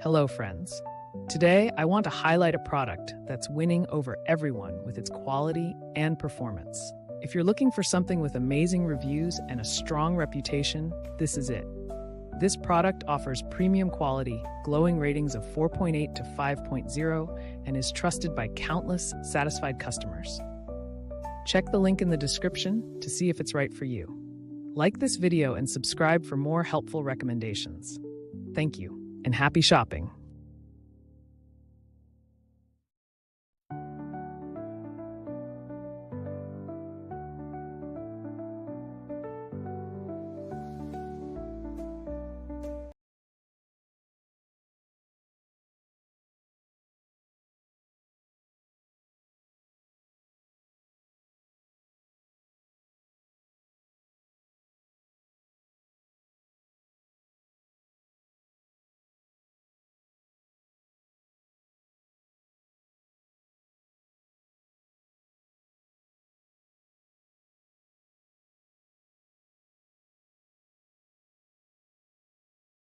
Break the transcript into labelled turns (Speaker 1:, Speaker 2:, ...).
Speaker 1: Hello, friends. Today, I want to highlight a product that's winning over everyone with its quality and performance. If you're looking for something with amazing reviews and a strong reputation, this is it. This product offers premium quality, glowing ratings of 4.8 to 5.0, and is trusted by countless satisfied customers. Check the link in the description to see if it's right for you. Like this video and subscribe for more helpful recommendations. Thank you, and happy shopping!